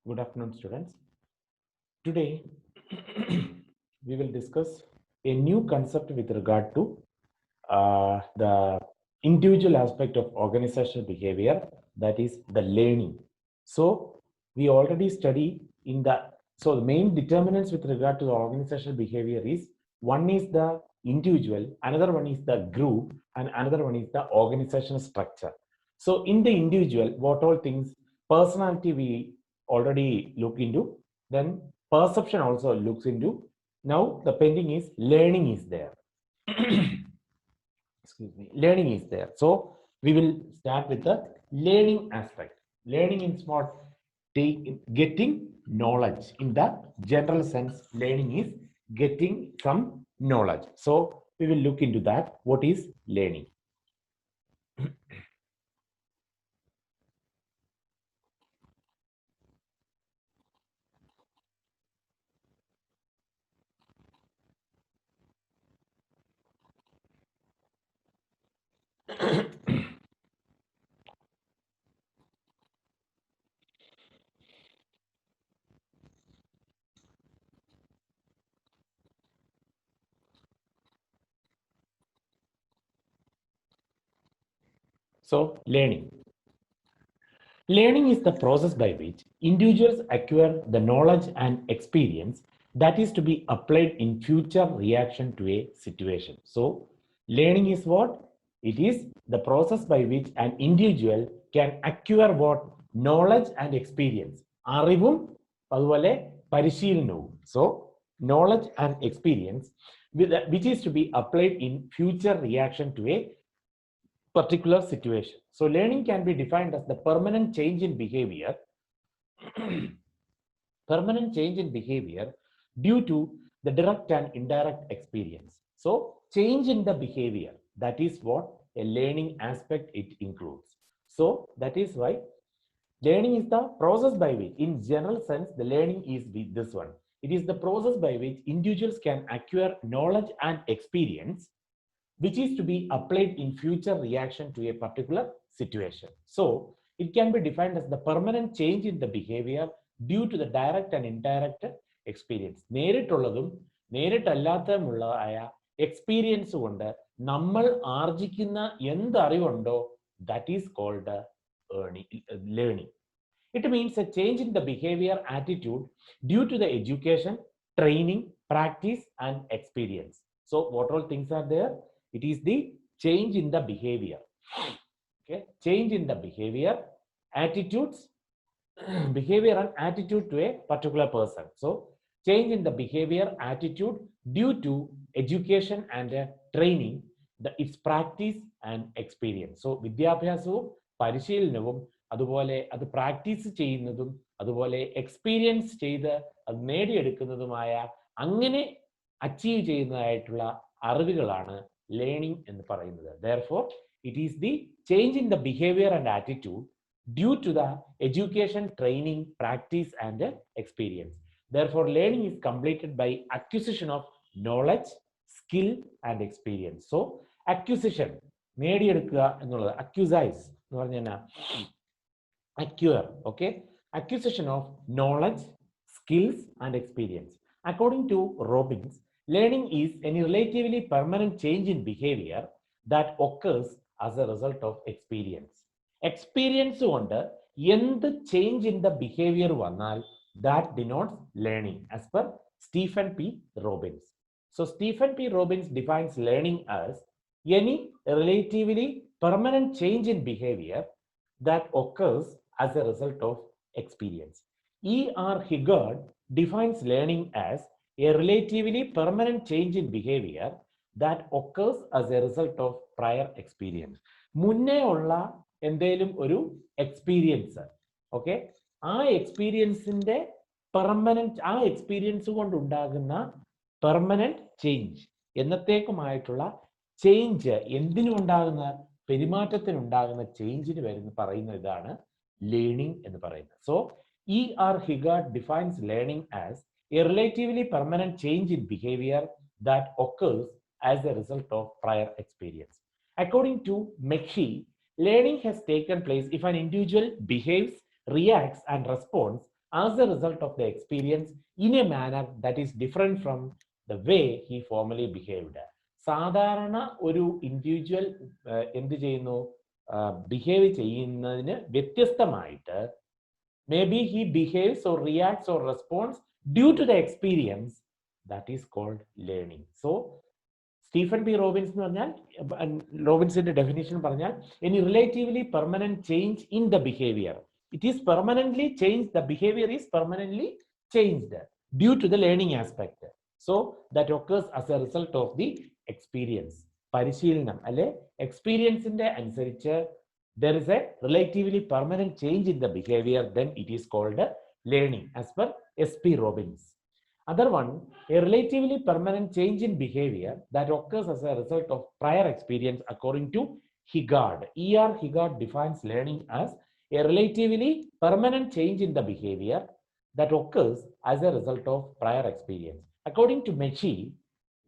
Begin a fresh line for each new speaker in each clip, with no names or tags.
Good afternoon, students. Today, we will discuss a new concept with regard to the individual aspect of organizational behavior, that is the learning. So, we already study the main determinants with regard to the organizational behavior is one is the individual, another one is the group, and another one is the organizational structure. So, in the individual, what all things, personality we already look into, then perception also looks into. Now, the pending is learning is there. Excuse me, learning is there. So we will start with the learning aspect. Learning is what? Getting knowledge. In the general sense, learning is getting some knowledge. So we will look into that. What is learning? So learning. Learning is the process by which individuals acquire the knowledge and experience that is to be applied in future reaction to a situation. So, learning is what? It is the process by which an individual can acquire what? Knowledge and experience. അറിവും അതുപോലെ പരിശീലനവും. So, knowledge and experience which is to be applied in future reaction to a particular situation. So learning can be defined as the permanent change in behavior, permanent change in behavior due to the direct and indirect experience. So change in the behavior, that is what a learning aspect it includes. So that is why learning is the process by which, in general sense, the learning is this one. It is the process by which individuals can acquire knowledge and experience which is to be applied in future reaction to a particular situation. So it can be defined as the permanent change in the behavior due to the direct and indirect experience. നേരിട്ടുള്ളതും നേരിട്ടല്ലാത്തതുമുള്ളതായ experience കൊണ്ട് നമ്മൾ ആർജിക്കുന്ന എന്ത് അറിവുണ്ടോ that is called learning. It means a change in the behavior attitude due to the education, training, practice, and experience. So what all things are there? It is the change in the behavior. Okay, change in the behavior, attitudes, behavior and attitude to a particular person. So change in the behavior, attitude due to education and training, its practice and experience. So വിദ്യാഭ്യാസവും പരിശീലനവും അതുപോലെ അത് practice ചെയ്യുന്നതും അതുപോലെ experience ചെയ്ത് അത് നേടിയെടുക്കുന്നതുമായ അങ്ങനെ achieve ചെയ്യുന്നതായിട്ടുള്ള അറിവുകളാണ് learning എന്ന് പറയുന്നത്. Therefore, it is the change in the behavior and attitude due to the education, training, practice, and experience. Therefore, learning is completed by acquisition of knowledge, skill, and experience. So, acquisition, നേടിയെടുക്കുക എന്നുള്ളത്, acquisize എന്ന് പറഞ്ഞാൽ acquire, okay? Acquisition of knowledge, skills, and experience. According to Robbins, learning is a relatively permanent change in behavior that occurs as a result of experience. Experience കൊണ്ട് എന്ത് change in the behavior വന്നാൽ that denotes learning as per Stephen P. Robbins. So Stephen P. Robbins defines learning as any relatively permanent change in behavior that occurs as a result of experience. E.R. Higgard defines learning as a relatively permanent change in behavior that occurs as a result of prior experience. മുന്നേ ഉള്ള എന്തെങ്കിലും ഒരു experience, okay, ആ എക്സ്പീരിയൻസിന്റെ permanent, ആ experience കൊണ്ടുണ്ടാകുന്ന permanent change, എന്നത്തേക്കുമായിട്ടുള്ള change, എന്തിനുണ്ടാകുന്ന പെരുമാറ്റത്തിനുണ്ടാകുന്ന ചേഞ്ചിന് പറയുന്ന ഇതാണ് learning എന്ന് പറയുന്നത്. So E.R. Higgard defines learning as a relatively permanent change in behavior that occurs as a result of prior experience. According to McKee, learning has taken place if an individual behaves, reacts, and responds as a result of the experience in a manner that is different from the way he formerly behaved. സാധാരണ ഒരു individual എന്ത് ചെയ്യുന്നു, behave ചെയ്യുന്നതിന് വ്യത്യസ്തമായിട്ട് maybe he behaves or reacts or responds due to the experience, that is called learning. So Stephen P. Robbins എന്ന് പറഞ്ഞാൽ, റോബിൻസിന്റെ definition പറഞ്ഞാൽ, any relatively permanent change in the behavior. It is permanently changed, the behavior is permanently changed due to the learning aspect. So that occurs as a result of the experience. പരിശീലനം അല്ലെ എക്സ്പീരിയൻസിന്റെ അനുസരിച്ച് there is a relatively permanent change in the behavior, then it is called learning as per S.P. Robbins. Other one, a relatively permanent change in behavior that occurs as a result of prior experience according to Higard. E.R. Higard defines learning as a relatively permanent change in the behavior that occurs as a result of prior experience. According to Mechi,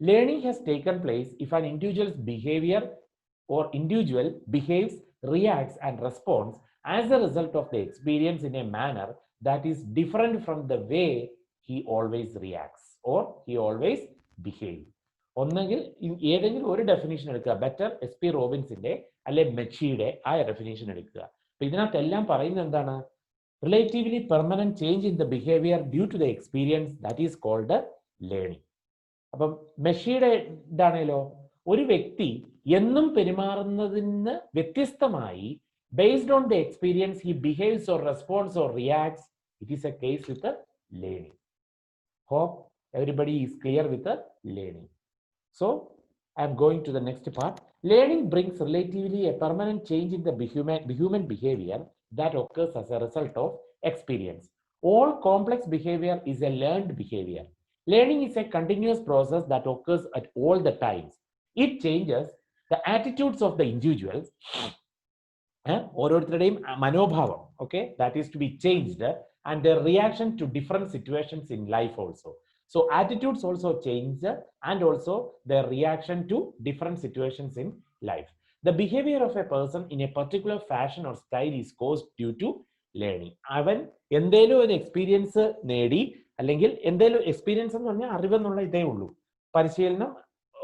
learning has taken place if an individual's behavior or individual behaves, reacts and responds as a result of the experience in a manner that is different from the way he always reacts or he always behaves. ഒന്നെങ്കിൽ ഏതെങ്കിലും ഒരു definition എടുക്കുക, better S P റോബിൻസിന്റെ അല്ലെ മെച്ചിയുടെ ആ definition എടുക്കുക. അപ്പൊ ഇതിനകത്തെല്ലാം പറയുന്നത് എന്താണ്? Relatively permanent change in the behaviour due to the experience, that is called learning. അപ്പം മെഷിയുടെ ഇതാണല്ലോ, ഒരു വ്യക്തി എന്നും പെരുമാറുന്നതിന് വ്യത്യസ്തമായി based on the experience he behaves or responds or reacts, it is a case with the learning. Hope everybody is clear with the learning. So I am going to the next part. Learning brings relatively a permanent change in the human behavior that occurs as a result of experience. All complex behavior is a learned behavior. Learning is a continuous process that occurs at all the times. It changes the attitudes of the individuals, ഓരോരുത്തരുടെയും മനോഭാവം, okay, that is to be changed, and their reaction to different situations in life also. So attitudes also change and also their reaction to different situations in life. The behavior of a person in a particular fashion or style is caused due to learning. അവൻ എന്തേലും ഒരു experience നേടി, അല്ലെങ്കിൽ എന്തേലും experience എന്ന് പറഞ്ഞാൽ അറിവെന്നുള്ള ഇതേ ഉള്ളൂ, പരിശീലനം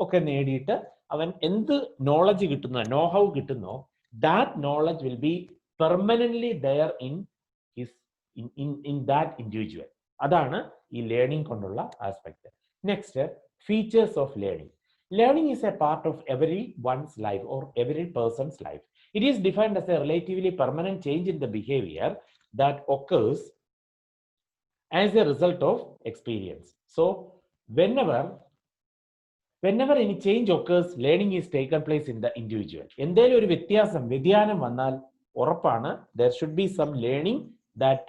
ഒക്കെ നേടിയിട്ട് അവൻ എന്ത് നോളജ് കിട്ടുന്നോ, നോ ഹൗ കിട്ടുന്നോ, that knowledge will be permanently there in his in that individual. അതാണ് ഈ ലേണിംഗ് കൊണ്ടുള്ള aspect. Next, features of learning. Learning is a part of everyone's life or every person's life. It is defined as a relatively permanent change in the behavior that occurs as a result of experience. So whenever any change occurs, learning is taken place in the individual. എന്തെങ്കിലും ഒരു വ്യതിയാനം വന്നാൽ ഉറപ്പാണ് there should be some learning that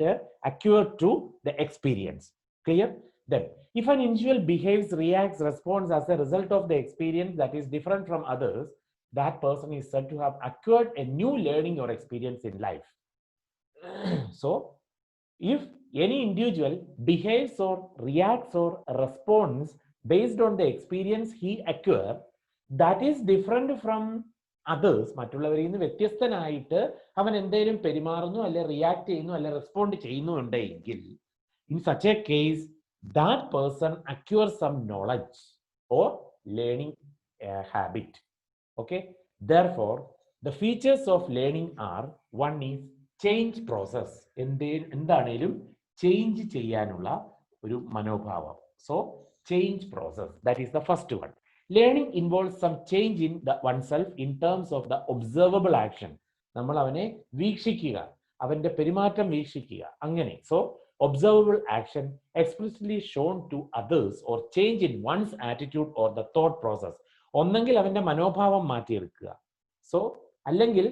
occurred through the experience. Clear? Then if an individual behaves, reacts, responds as a result of the experience that is different from others, that person is said to have acquired a new learning or experience in life. So if any individual behaves or reacts or responds based on the experience he acquired that is different from others, മറ്റുള്ളവരിൽ നിന്ന് വ്യത്യസ്തനായിട്ട് അവൻ എന്തെങ്കിലും പെരുമാറുന്നു, അല്ലെ react ചെയ്യുന്നു, അല്ലെ respond ചെയ്യുന്നുണ്ടെങ്കിൽ, in such a case that person acquires some knowledge or learning habit. Okay, therefore the features of learning are, one is change process. എന്താണേലും ചേഞ്ച് ചെയ്യാനുള്ള ഒരു മനോഭാവം. So change process, that is the first one. Learning involves some change in oneself in terms of the observable action. നമ്മൾ അവനെ വീക്ഷിക്കുക, അവന്റെ പെരുമാറ്റം വീക്ഷിക്കുക, അങ്ങനെ. So observable action explicitly shown to others or change in one's attitude or the thought process. ഒന്നെങ്കിൽ അവന്റെ മനോഭാവം മാറ്റിയെടുക്കുക, so അല്ലെങ്കിൽ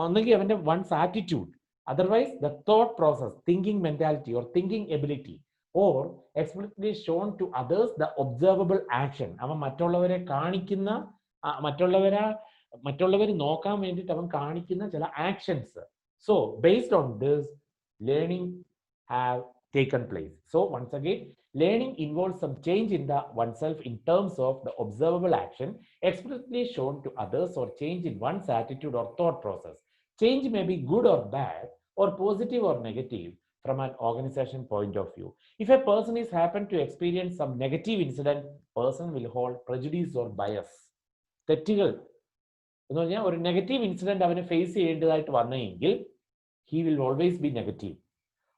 ഒന്നെങ്കിൽ അവന്റെ one's attitude, otherwise the thought process, thinking mentality or thinking ability, or explicitly shown to others the observable action. അവൻ മറ്റുള്ളവരെ കാണിക്കുന്ന, മറ്റുള്ളവർ നോക്കാൻ വേണ്ടിയിട്ട് അവൻ കാണിക്കുന്ന ചില actions. So based on this, learning have taken place. So once again, learning involves some change in oneself in terms of the observable action explicitly shown to others or change in one's attitude or thought process. Change may be good or bad or positive or negative, from an organization point of view. If a person is happen to experience some negative incident, person will hold prejudice or bias. തെറ്റുകൾ എന്ന് പറഞ്ഞാൽ ഒരു negative incident അവന് face ചെയ്യേണ്ടതായിട്ട് വന്നെങ്കിൽ he will always be negative.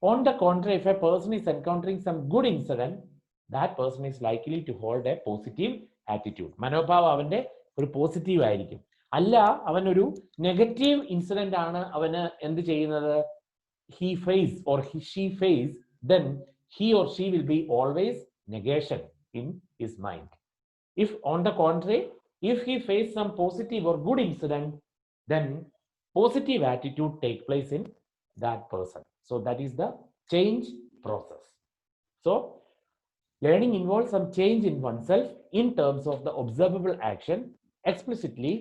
On the contrary, if a person is encountering some good incident, that person is likely to hold a positive attitude. മനോഭാവം അവന്റെ ഒരു പോസിറ്റീവ് ആയിരിക്കും. അല്ല അവൻ ഒരു നെഗറ്റീവ് ഇൻസിഡന്റ് ആണ് അവന് എന്ത് ചെയ്യുന്നത്, he face or she face, then he or she will be always negation in his mind. If on the contrary, if he face some positive or good incident, then positive attitude take place in that person. So that is the change process. So learning involves some change in oneself in terms of the observable action, explicitly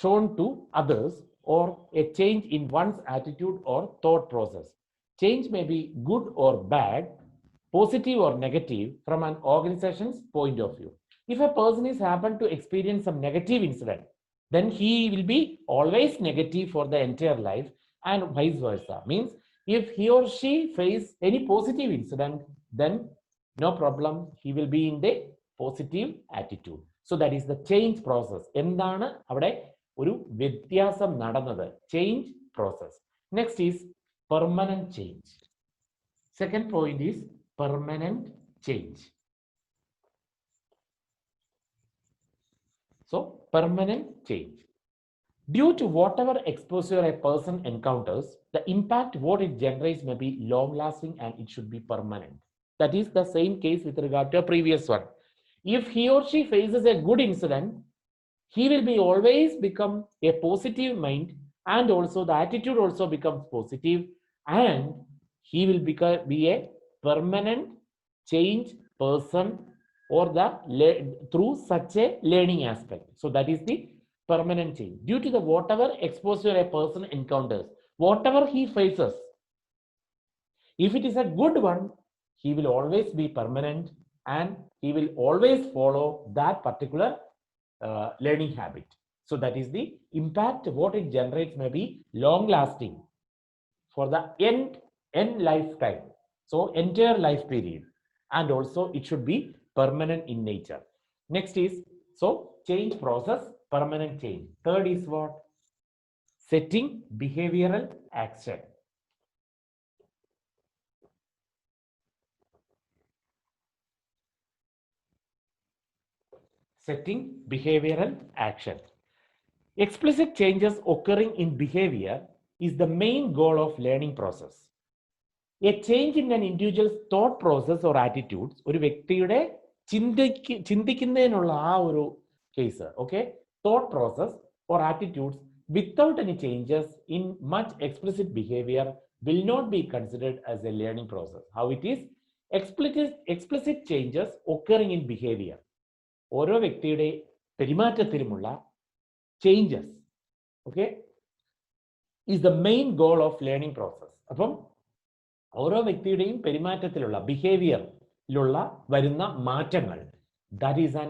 shown to others, or a change in one's attitude or thought process. Change may be good or bad, positive or negative from an organization's point of view. If a person is happen to experience some negative incident, then he will be always negative for the entire life, and vice versa. Means if he or she face any positive incident, then no problem, he will be in the positive attitude. So that is the change process. എന്താണ് അവിടെ ഒരു വ്യത്യാസം നടന്നത്? Change process. Next is permanent change. Second point is permanent change. So permanent change. Due to whatever exposure a person encounters, the impact what it generates may be long lasting and it should be permanent. That is the same case with regard to a previous one. If he or she faces a good incident, he will be always become a positive mind, and also the attitude also becomes positive, and he will be a permanent change person, or the through such a learning aspect. So that is the permanent change. Due to the whatever exposure a person encounters, whatever he faces, if it is a good one, he will always be permanent, and he will always follow that particular learning habit. So that is the impact what it generates may be long lasting for the end lifetime, so entire life period, and also it should be permanent in nature. Next is, so change process, permanent change. Third is what? Setting behavioral action. Setting behavioral action. Explicit changes occurring in behavior is the main goal of learning process. A change in an individual's thought process or attitudes, ഒരു വ്യക്തിയുടെ ചിന്തിക്കുന്നതിനുള്ള ആ ഒരു case, okay, thought process or attitudes without any changes in much explicit behavior will not be considered as a learning process. How it is? Explicit changes occurring in behavior, ഓരോ വ്യക്തിയുടെ പെരുമാറ്റത്തിലുമുള്ള changes, okay, is the main goal of learning process. അപ്പം ഓരോ വ്യക്തിയുടെയും പെരുമാറ്റത്തിലുള്ള ബിഹേവിയറിലുള്ള വരുന്ന മാറ്റങ്ങൾ, that is an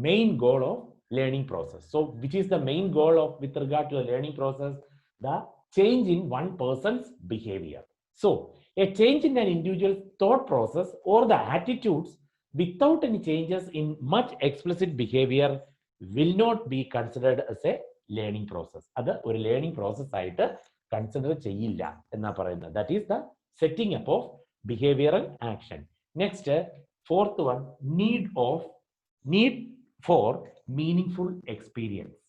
main goal of learning process. So which is the main goal of with regard to the learning process? The change in one person's behaviour. So a change in an individual thought process or the attitudes without any changes in much explicit behavior will not be considered as a learning process. അത് ഒരു learning process ആയിട്ട് consider ചെയ്യില്ല എന്നാ പറയുന്നത്. That is the setting up of behavioural action. Next, fourth one, need for meaningful experience.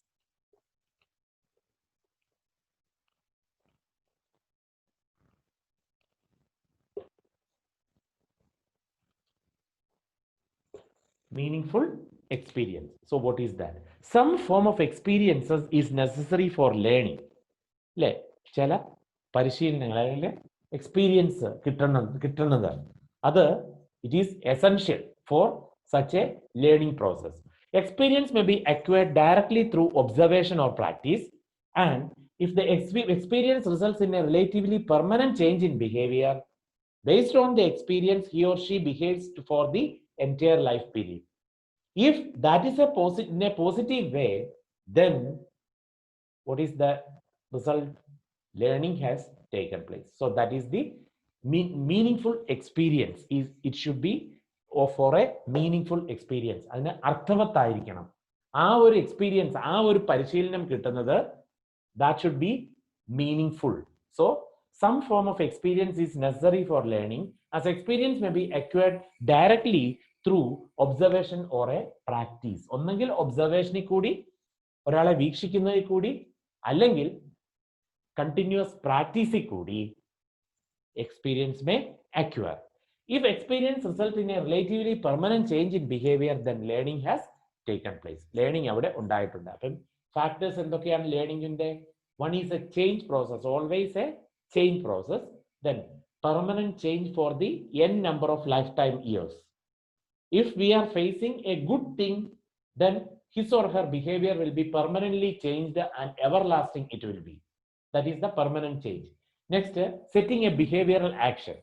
Meaningful experience. So what is that? Some form of experiences is necessary for learning. അല്ലെ, ചില പരിശീലനങ്ങൾ അല്ലെങ്കിൽ experience കിട്ടുന്നത് അത് it is essential for such A learning process. Experience may be acquired directly through observation or practice, and if the experience results in a relatively permanent change in behavior, based on the experience, he or she behaves for the entire life period. If that is in a positive way, then what is the result? Learning has taken place. So that is the meaningful experience. Is it should be or for a meaningful experience. അതിന് അർത്ഥവത്തായിരിക്കണം. ആ ഒരു experience, ആ ഒരു പരിശീലനം കിട്ടുന്നത്, that should be meaningful. So some form of experience is necessary for learning, as experience may be acquired directly through observation or a practice. ഒന്നെങ്കിൽ ഒബ്സർവേഷനിൽ കൂടി, ഒരാളെ വീക്ഷിക്കുന്നതിൽ കൂടി, അല്ലെങ്കിൽ കണ്ടിന്യൂസ് പ്രാക്ടീസിൽ കൂടി experience may acquire. If experience results in a relatively permanent change in behavior, then learning has taken place. Learning അവിടെ ഉണ്ടായിട്ടുണ്ട്. അപ്പം factors എന്തൊക്കെയാണ് ലേണിംഗിന്റെ? One is a change process, always a change process. Then permanent change for the n number of lifetime years. If we are facing a good thing, then his or her behavior will be permanently changed and everlasting it will be. That is the permanent change. Next, setting a behavioral action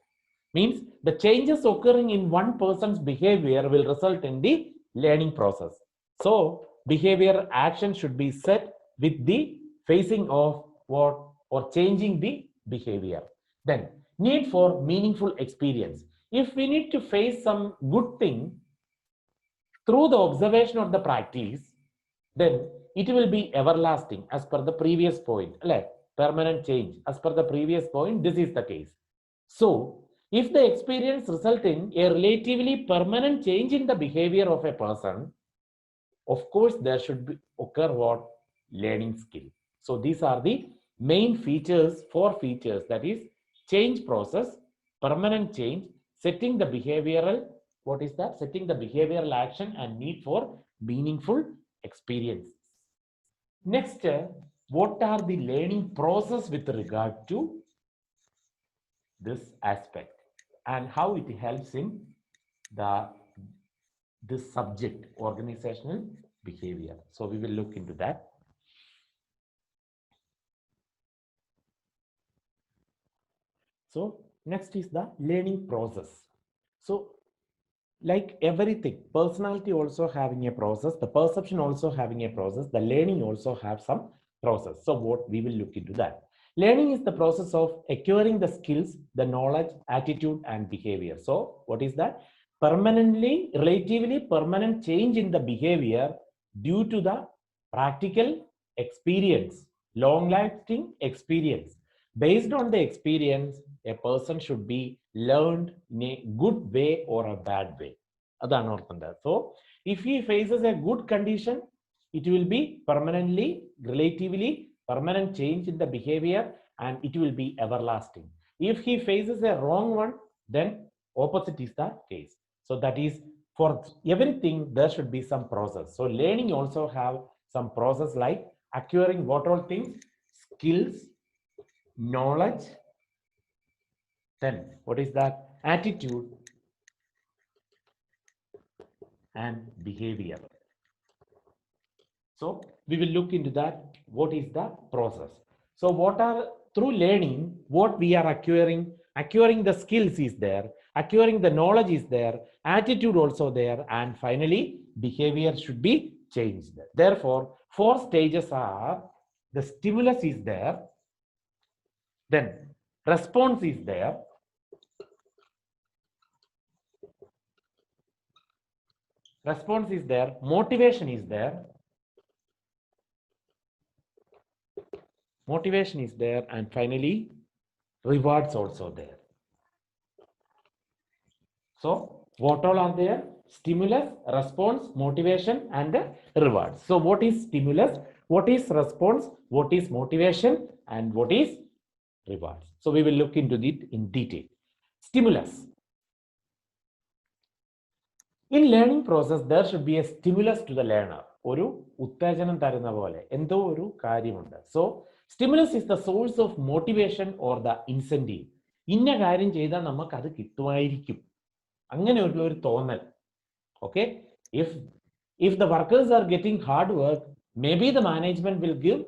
means the changes occurring in one person's behavior will result in the learning process. So behavioral action should be set with the facing of what or changing the behavior. Then need for meaningful experience. If we need to face some good thing through the observation of the practice, then it will be everlasting as per the previous point. Permanent change as per the previous point, this is the case. So if the experience result in a relatively permanent change in the behavior of a person, of course there should be occur what? Learning skill. So these are the main features, 4 features, that is change process, permanent change, setting the behavioral, what is that? Setting the behavioral action, and need for meaningful experiences. Next, what are the learning process with regard to this aspect and how it helps in this subject, organizational behavior? So we will look into that. So next is the learning process. So like everything, personality also having a process, the perception also having a process, the learning also have some process. So what we will look into that. Learning is the process of acquiring the skills, the knowledge, attitude, and behavior. So what is that? Relatively permanent change in the behavior due to the practical experience, long-lasting experience. Based on the experience, a person should be learned in a good way or a bad way. So if he faces a good condition, it will be relatively permanent change in the behavior, and it will be everlasting. If he faces a wrong one, then opposite is the case. So that is, for everything there should be some process. So learning also have some process, like acquiring what all things? Skills, knowledge, then what is that? Attitude and behavior. So we will look into that. What is the process? So what are, through learning, what we are acquiring? Acquiring the skills is there, acquiring the knowledge is there, attitude also there, and finally behavior should be changed. Therefore 4 stages are: the stimulus is there, then response is there, motivation is there, and finally rewards also there. So what all are there? Stimulus, response, motivation, and rewards. So what is stimulus, what is response, what is motivation, and what is rewards? So we will look into it in detail. Stimulus. In learning process, there should be a stimulus to the learner. ഒരു ഉത്തേജനം തരുന്ന പോലെ എന്തോ ഒരു കാര്യമുണ്ട്. So stimulus is the source of motivation or the incentive. ഇന്ന കാര്യം ചെയ്താൽ നമുക്ക് അത് കിട്ടുമായിരിക്കും, അങ്ങനെ ഒരു തോന്നൽ. Okay, if the workers are getting hard work, maybe the management will give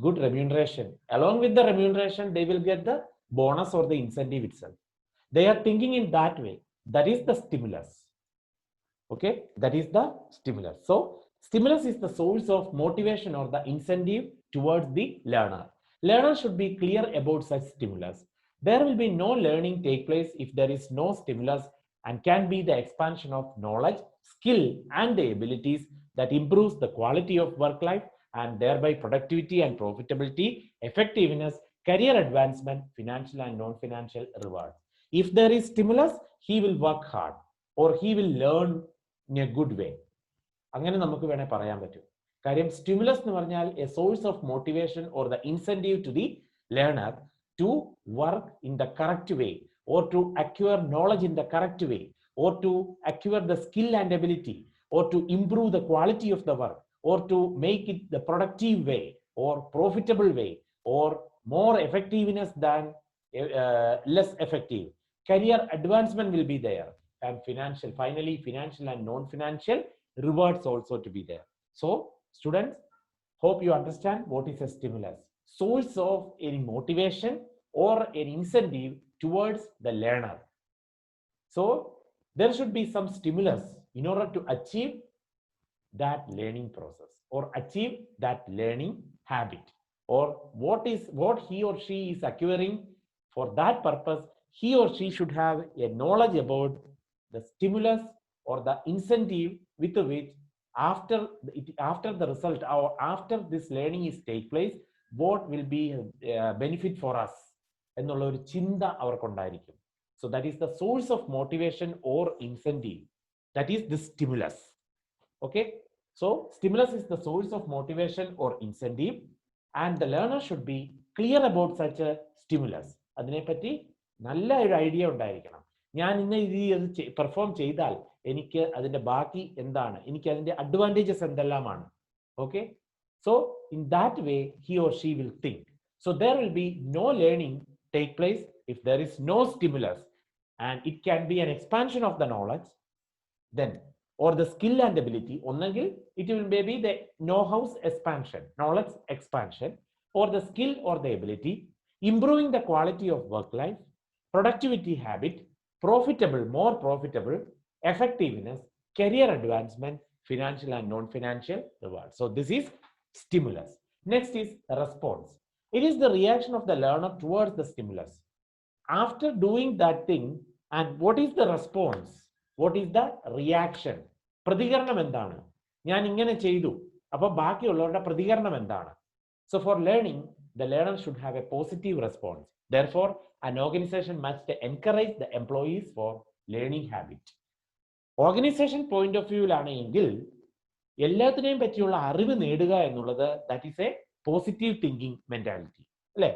good remuneration. Along with the remuneration, they will get the bonus or the incentive itself. They are thinking in that way. That is the stimulus. Okay, that is the stimulus. So stimulus is the source of motivation or the incentive towards the learner. Learner should be clear about such stimulus. There will be no learning take place if there is no stimulus, and can be the expansion of knowledge, skill, and the abilities that improves the quality of work life and thereby productivity and profitability, effectiveness, career advancement, financial and non-financial rewards. If there is stimulus, he will work hard or he will learn in a good way. അങ്ങനെ നമുക്ക് വേണേൽ പറയാൻ പറ്റും. കാര്യം stimulus എന്ന് പറഞ്ഞാൽ a source of motivation or the incentive to the learner to work in the correct way, or to acquire knowledge in the correct way, or to acquire the skill and ability, or to improve the quality of the work, or to make it the productive way or profitable way, or more effectiveness than less effective. Career advancement will be there, and finally financial and non-financial rewards also to be there. So students, hope you understand what is a stimulus. Source of any motivation or an incentive towards the learner. So there should be some stimulus in order to achieve that learning process or achieve that learning habit, or what he or she is acquiring. For that purpose, he or she should have a knowledge about the stimulus or the incentive with which after the result or after this learning is take place, what will be benefit for us എന്നുള്ള ഒരു ചിന്ത അവർക്കുണ്ടായിരിക്കും. So that is the source of motivation or incentive. That is the stimulus. Okay. So stimulus is the source of motivation or incentive, and the learner should be clear about such a stimulus. അതിനെപ്പറ്റി നല്ല ഒരു idea ഉണ്ടായിരിക്കണം. ഞാൻ ഇന്ന ഇത് perform ചെയ്താൽ എനിക്ക് അതിന്റെ ബാക്കി എന്താണ്, എനിക്ക് അതിന്റെ അഡ്വാൻറ്റേജസ് എന്തെല്ലാമാണ്. Okay. So in that way, he or she will think. So there will be no learning take place if there is no stimulus, and it can be an expansion of the knowledge then, or the skill and ability. Onnengil it will maybe the know-how's expansion, knowledge expansion, or the skill or the ability, improving the quality of work life, productivity habit, profitable, more profitable, effectiveness, career advancement, financial and non-financial rewards. So this is stimulus. Next is response. It is the reaction of the learner towards the stimulus. After doing that thing, and what is the response? What is the reaction? പ്രതികരണം എന്താണ്? ഞാൻ ഇങ്ങനെ ചെയ്തു, അപ്പോൾ ബാക്കിയുള്ളവരുടെ പ്രതികരണം എന്താണ്? So for learning, the learner should have a positive response. Therefore, an organization must encourage the employees for learning habit. Organization point of view ആണെങ്കിൽ എല്ലാത്തിനെയും പറ്റിയുള്ള അറിവ് നേടുക എന്നുള്ളത് that is a positive thinking mentality, അല്ലേ?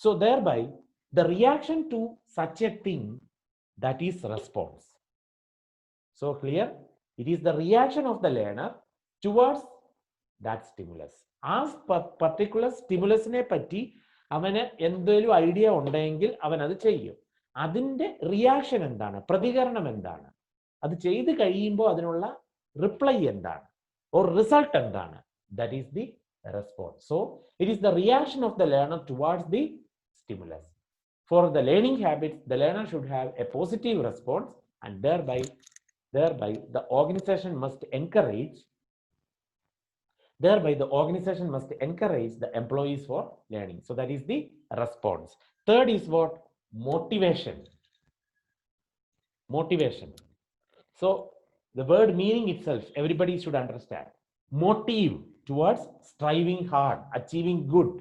So thereby the reaction to such a thing, that is response. So clear? It is the reaction of the learner towards that stimulus. ആ particular സ്റ്റിമുലസിനെ പറ്റി അവന് എന്തെങ്കിലും ഐഡിയ ഉണ്ടെങ്കിൽ അവൻ അത് ചെയ്യും. അതിന്റെ റിയാക്ഷൻ എന്താണ്, പ്രതികരണം എന്താണ്, അത് ചെയ്ത് കഴിയുമ്പോൾ അതിനുള്ള റിപ്ലൈ എന്താണ്, or result എന്താണ്, that is the response. So it is the reaction of the learner towards the stimulus. For the learning habits, the learner should have a positive response, and thereby the organization must encourage the employees for learning. So that is the response. Third is what? Motivation. So the word meaning itself, everybody should understand. Motive towards striving hard, achieving good.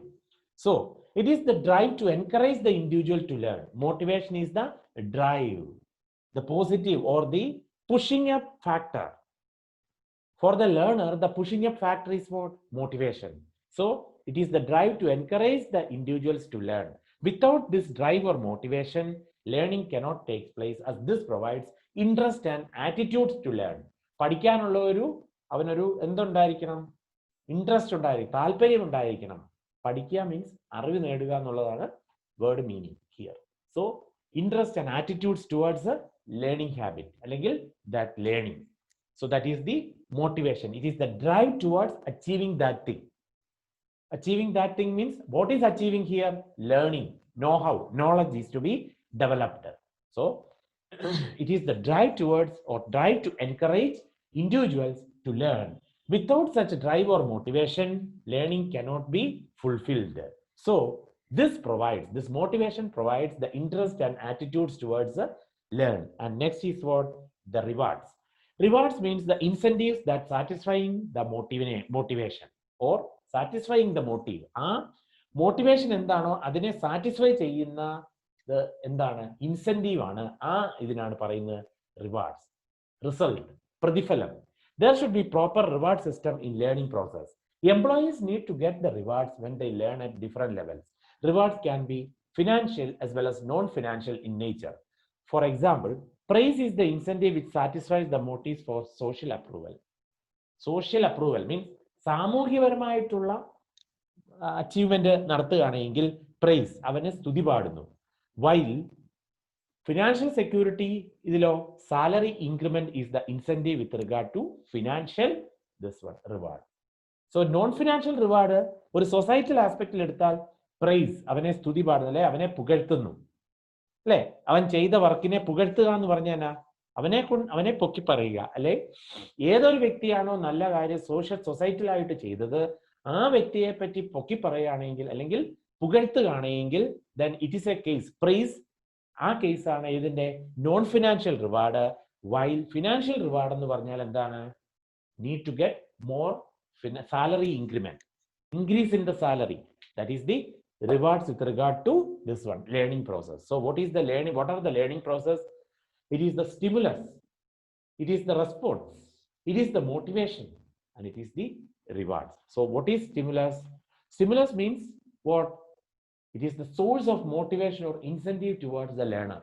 So it is the drive to encourage the individual to learn. Motivation is the drive, the positive or the pushing up factor. For the learner, the pushing up factor is what? Motivation. So it is the drive to encourage the individuals to learn. Without this drive or motivation, learning cannot take place, as this provides interest and attitudes to learn. പഠിക്കാനുള്ള അവനൊരു എന്തുണ്ടായിരിക്കണം? Interest ഉണ്ടായിരിക്കും, താല്പര്യം ഉണ്ടായിരിക്കണം. പഠിക്കുക means അറിവ് നേടുക എന്നുള്ളതാണ് word meaning here. So interest and attitudes towards a learning habit അല്ലെങ്കിൽ that learning. So that is the motivation. It is the drive towards achieving that thing. Achieving that thing means, what is achieving here? Learning, know-how, knowledge is to be developed. So it is the drive towards or drive to encourage individuals to learn. Without such a drive or motivation, learning cannot be fulfilled. So this motivation provides the interest and attitudes towards the learn. And next is what? The rewards. Rewards means the incentives that satisfying the motivation or satisfying the motive. Motivation എന്താണോ അതിനെ satisfy ചെയ്യുന്ന എന്താണ് incentive ആണ് ഇതിനാണ് പറയുന്നത് rewards. Result, പ്രതിഫലം. There should be proper reward system in learning process. Employees need to get the rewards when they learn at different levels. Rewards can be financial as well as non-financial in nature. For example, praise is the incentive which satisfies the motives for social approval. Social approval means സാമൂഹ്യപരമായിട്ടുള്ള achievement നടത്തുകയാണെങ്കിൽ praise, അവനെ സ്തുതി പാടുന്നു. While financial security ഇതിലോ salary increment is the incentive with regard to financial reward. So non-financial reward ഒരു societal ആസ്പെക്റ്റിൽ എടുത്താൽ price, അവനെ സ്തുതി പാടുന്നു അല്ലെ, അവനെ പുകഴ്ത്തുന്നു അല്ലെ, അവൻ ചെയ്ത വർക്കിനെ പുകഴ്ത്തുക എന്ന് പറഞ്ഞാൽ അവനെ പൊക്കി പറയുക അല്ലെ. ഏതൊരു വ്യക്തിയാണോ നല്ല കാര്യം സൊസൈറ്റലായിട്ട് ചെയ്തത് ആ വ്യക്തിയെ പറ്റി പൊക്കി പറയുകയാണെങ്കിൽ അല്ലെങ്കിൽ പുകഴ്ത്തുകയാണെങ്കിൽ then it is a case praise. ആ കേസാണ് ഇതിന്റെ non financial reward. While financial reward എന്ന് പറഞ്ഞാൽ എന്താണ്? need to get more salary increment, increase in the salary. That is the rewards with regard to this one learning process. So what is the learning? What are the learning process? It is the stimulus, it is the response, it is the motivation, and it is the rewards. So what is stimulus? Stimulus means what? It is the source of motivation or incentive towards the learner.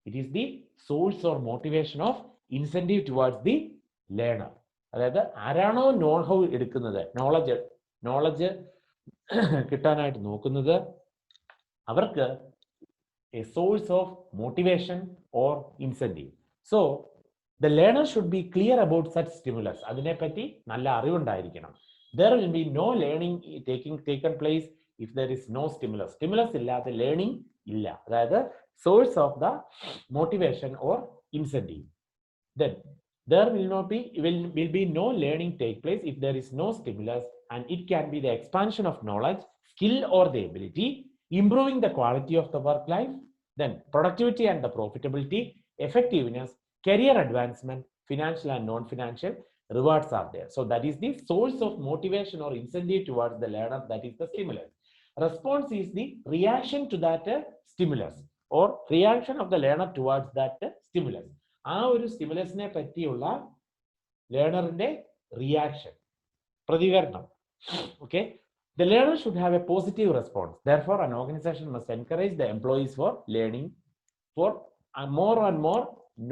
It is the source or motivation of incentive towards the learner. അതായത് ആരാണോ non how എടുക്കുന്നത്, knowledge കിട്ടാനായിട്ട് നോക്കുന്നത്, അവർക്ക് a source of motivation or incentive. So the learner should be clear about such stimulus. അതിനെപ്പറ്റി നല്ല അറിവുണ്ടായിരിക്കണം. There will be no learning taken place if there is no stimulus. Stimulus ഇല്ലാതെ learning ഇല്ല. അതായത് source of the motivation or incentive. Then there will be no learning take place if there is no stimulus, and it can be the expansion of knowledge, skill or the ability, improving the quality of the work life, then productivity and the profitability, effectiveness, career advancement, financial and non-financial rewards are there. So that is the source of motivation or incentive towards the learner, that is the stimulus. Response is the reaction to that stimulus or reaction of the learner towards that stimulus. ആ ഒരു സ്റ്റിമുലസിനെ പറ്റിയുള്ള ലേണറിന്റെ reaction, പ്രതികരണം. Okay, the learner should have a positive response. Therefore an organization must encourage the employees for learning, for more and more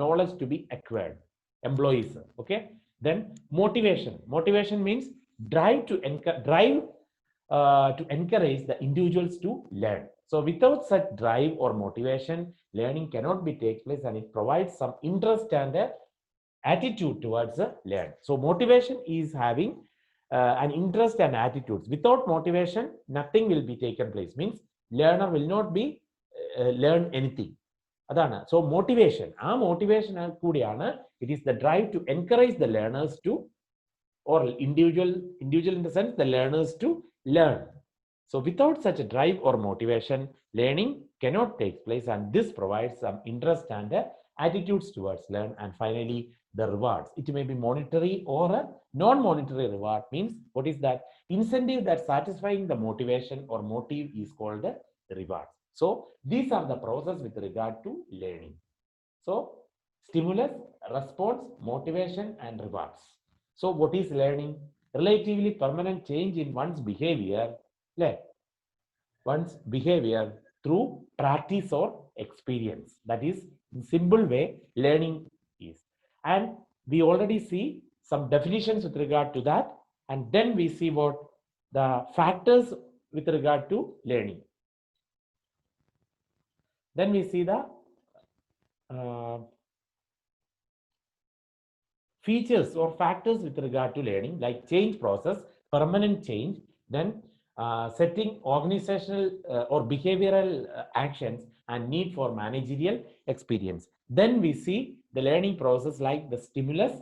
knowledge to be acquired. Employees, okay. Then motivation means drive to encourage the individuals to learn. So without such drive or motivation, learning cannot be take place, and it provides some interest and attitude towards the learn. So motivation is having an interest and attitudes. Without motivation, nothing will be taken place. Means learner will not be learn anything. അതാണ്. So motivation, ആ motivation കൂടിയാണ്. It is the drive to encourage the learners to, or individual in the sense the learners to learn. So without such a drive or motivation, learning cannot take place, and this provides some interest and attitudes towards learn. And finally, the rewards. It may be monetary or a non-monetary reward. Means what is that? Incentive that satisfying the motivation or motive is called the rewards. So these are the process with regard to learning. So stimulus, response, motivation, and rewards. So what is learning? Relatively permanent change in one's behavior through practice or experience. That is, in simple way, learning is. And we already see some definitions with regard to that, and then we see what the factors with regard to learning. Then we see the features or factors with regard to learning, like change process, permanent change, then setting organizational or behavioral actions, and need for managerial experience. Then we see the learning process like the stimulus,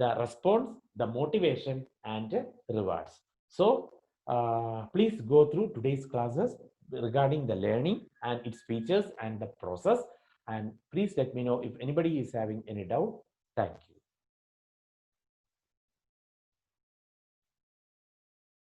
the response, the motivation, and rewards. So please go through today's classes regarding the learning and its features and the process. And please let me know if anybody is having any doubt. Thank you.